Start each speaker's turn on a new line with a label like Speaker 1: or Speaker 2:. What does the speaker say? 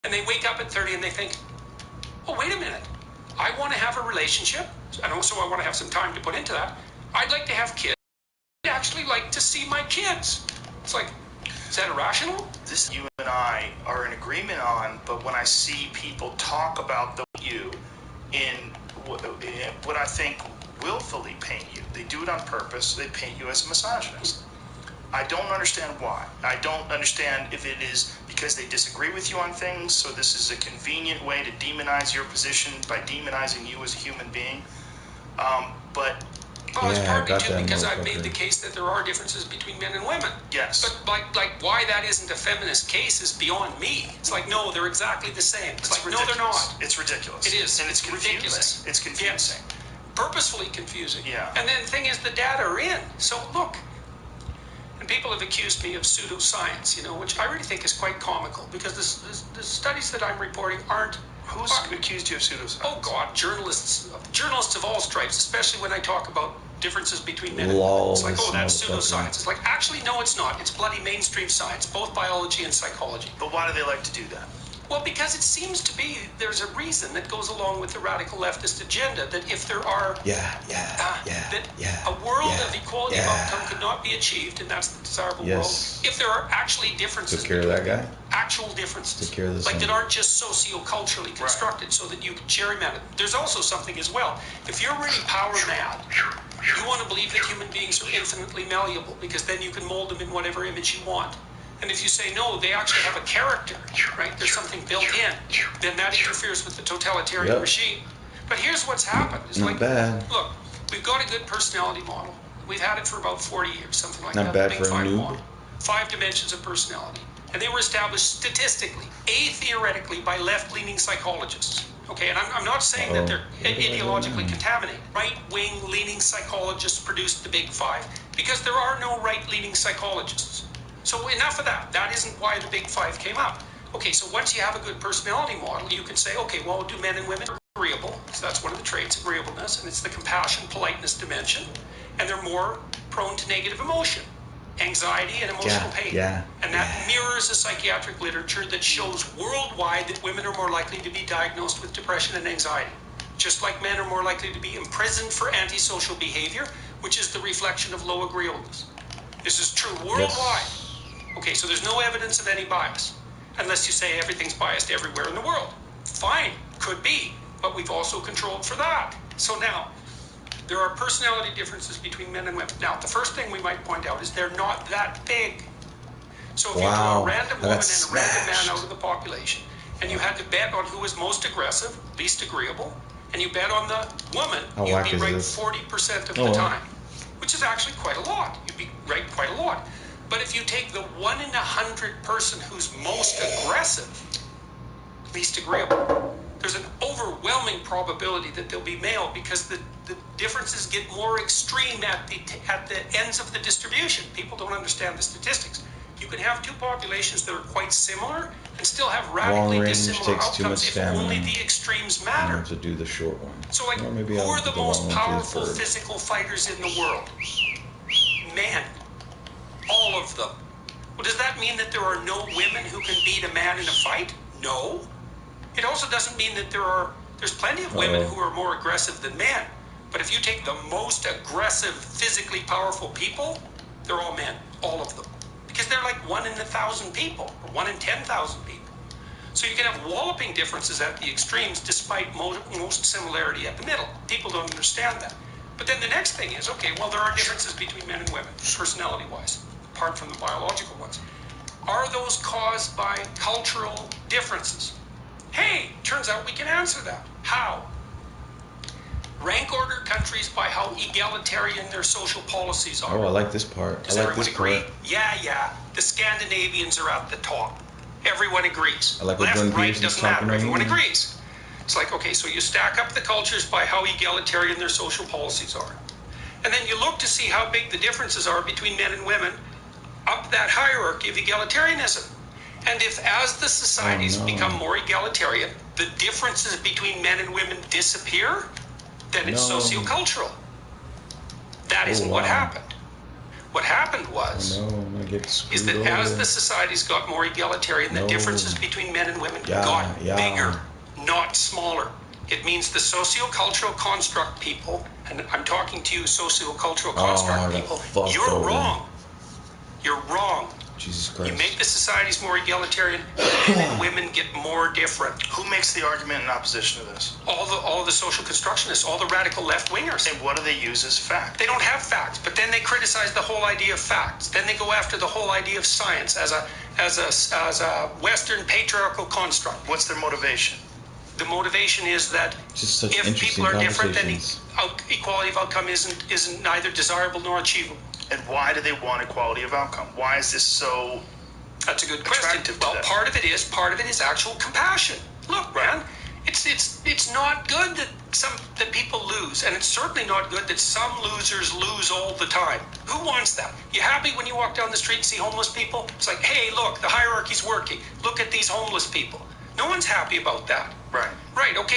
Speaker 1: And they wake up at 30 and they think, oh, wait a minute. I want to have a relationship, and also I want to have some time to put into that. I'd like to have kids. I'd actually like to see my kids. It's like, is that irrational?
Speaker 2: This you and I are in agreement on, but when I see people talk about you in what I think willfully paint you, they do it on purpose, they paint you as a misogynist. I don't understand why. I don't understand if it is because they disagree with you on things, so this is a convenient way to demonize your position by demonizing you as a human being.
Speaker 1: Well, it's partly too because I've made the case that there are differences between men and women.
Speaker 2: Yes.
Speaker 1: But like why that isn't a feminist case is beyond me. It's like, no, they're exactly the same. It's like,
Speaker 2: ridiculous.
Speaker 1: No, they're not.
Speaker 2: It's ridiculous.
Speaker 1: It is.
Speaker 2: And it's confusing.
Speaker 1: Ridiculous.
Speaker 2: It's confusing.
Speaker 1: Yes. Purposefully confusing.
Speaker 2: Yeah.
Speaker 1: And then the thing is, the data are in. So look. And people have accused me of pseudoscience, which I really think is quite comical because the studies that I'm reporting aren't.
Speaker 2: Who's accused you of pseudoscience?
Speaker 1: Oh God, journalists of all stripes, especially when I talk about differences between men and women.
Speaker 3: Laws,
Speaker 1: it's like, oh, that's pseudoscience. It's like, actually, no, it's not. It's bloody mainstream science, both biology and psychology.
Speaker 2: But why do they like to do that?
Speaker 1: Well, because it seems to be there's a reason that goes along with the radical leftist agenda that if there are a world of equality of outcome could not be achieved, and that's the desirable world. If there are actually differences,
Speaker 3: took care of that guy.
Speaker 1: Actual differences,
Speaker 3: took care of
Speaker 1: like that aren't just socio-culturally constructed, so that you can gerrymander. There's also something as well. If you're really power mad, you want to believe that human beings are infinitely malleable because then you can mold them in whatever image you want. And if you say, no, they actually have a character, right? There's something built in, then that interferes with the totalitarian regime. But here's what's happened. It's
Speaker 3: Not bad.
Speaker 1: Look, we've got a good personality model. We've had it for about 40 years, something like
Speaker 3: Not
Speaker 1: that.
Speaker 3: bad for a noob.
Speaker 1: Model. 5 dimensions of personality. And they were established statistically, theoretically, by left-leaning psychologists. Okay, and I'm not saying that they're ideologically contaminated. Right-wing leaning psychologists produced the big 5 because there are no right-leaning psychologists. So enough of that. That isn't why the big 5 came up. Okay, so once you have a good personality model, you can say, okay, well, do men and women are agreeable? So that's one of the traits, agreeableness, and it's the compassion, politeness dimension. And they're more prone to negative emotion, anxiety, and emotional pain. And that mirrors the psychiatric literature that shows worldwide that women are more likely to be diagnosed with depression and anxiety. Just like men are more likely to be imprisoned for antisocial behavior, which is the reflection of low agreeableness. This is true worldwide. Okay, so there's no evidence of any bias, unless you say everything's biased everywhere in the world. Fine, could be, but we've also controlled for that. So now, there are personality differences between men and women. Now, the first thing we might point out is they're not that big. So if you draw a random woman and a random man out of the population, and you had to bet on who was most aggressive, least agreeable, and you bet on the woman, you'd be right 40% of the time, which is actually quite a lot. You'd be right quite a lot. But if you take the 1 in 100 person who's most aggressive, least agreeable, there's an overwhelming probability that they'll be male because the differences get more extreme at the ends of the distribution. People don't understand the statistics. You can have two populations that are quite similar and still have radically dissimilar outcomes if only the extremes matter.
Speaker 3: To do the short one.
Speaker 1: So like, who are the most powerful physical fighters in the world? Men. All of them. Well, does that mean that there are no women who can beat a man in a fight? No. It also doesn't mean that there's plenty of women who are more aggressive than men. But if you take the most aggressive, physically powerful people, they're all men, all of them. Because they're like 1 in 1,000 people, or 1 in 10,000 people. So you can have walloping differences at the extremes despite most similarity at the middle. People don't understand that. But then the next thing is, okay, well, there are differences between men and women, personality-wise, apart from the biological ones. Are those caused by cultural differences? Hey, turns out we can answer that. How? Rank order countries by how egalitarian their social policies are.
Speaker 3: Oh, I like this part.
Speaker 1: Does everyone agree? Yeah. The Scandinavians are at the top. Everyone agrees.
Speaker 3: I like what
Speaker 1: Left,
Speaker 3: Jordan
Speaker 1: right,
Speaker 3: Peterson's
Speaker 1: doesn't matter.
Speaker 3: talking
Speaker 1: Everyone
Speaker 3: about.
Speaker 1: agrees. It's like, okay, so you stack up the cultures by how egalitarian their social policies are. And then you look to see how big the differences are between men and women up that hierarchy of egalitarianism. And if as the societies become more egalitarian, the differences between men and women disappear, then it's sociocultural. That isn't what happened. What happened was
Speaker 3: Oh, no, I'm gonna get
Speaker 1: is
Speaker 3: screwed
Speaker 1: that as
Speaker 3: over.
Speaker 1: the societies got more egalitarian, the
Speaker 3: No.
Speaker 1: differences between men and women
Speaker 3: Yeah,
Speaker 1: got
Speaker 3: yeah.
Speaker 1: bigger, not smaller. It means the socio-cultural construct people, and I'm talking to you socio-cultural construct
Speaker 3: I got
Speaker 1: people,
Speaker 3: fucked
Speaker 1: you're
Speaker 3: over.
Speaker 1: wrong. You're wrong.
Speaker 3: Jesus
Speaker 1: You
Speaker 3: Christ.
Speaker 1: make the societies more egalitarian, men and women get more different.
Speaker 2: Who makes the argument in opposition to this?
Speaker 1: All the social constructionists, all the radical left-wingers.
Speaker 2: And what do they use as fact?
Speaker 1: They don't have facts, but then they criticize the whole idea of facts. Then they go after the whole idea of science as a Western patriotical construct.
Speaker 2: What's their motivation?
Speaker 1: The motivation is that
Speaker 3: Just such
Speaker 1: if
Speaker 3: interesting
Speaker 1: people are different, then
Speaker 3: conversations.
Speaker 1: equality of outcome isn't neither desirable nor achievable.
Speaker 2: And why do they want equality of outcome? Why is this so?
Speaker 1: That's a good question.
Speaker 2: Attractive to
Speaker 1: Well,
Speaker 2: them.
Speaker 1: part of it is actual compassion. Look, man, it's not good that people lose, and it's certainly not good that some losers lose all the time. Who wants that? You happy when you walk down the street and see homeless people? It's like, hey, look, the hierarchy's working. Look at these homeless people. No one's happy about that.
Speaker 2: Right.
Speaker 1: Right, okay.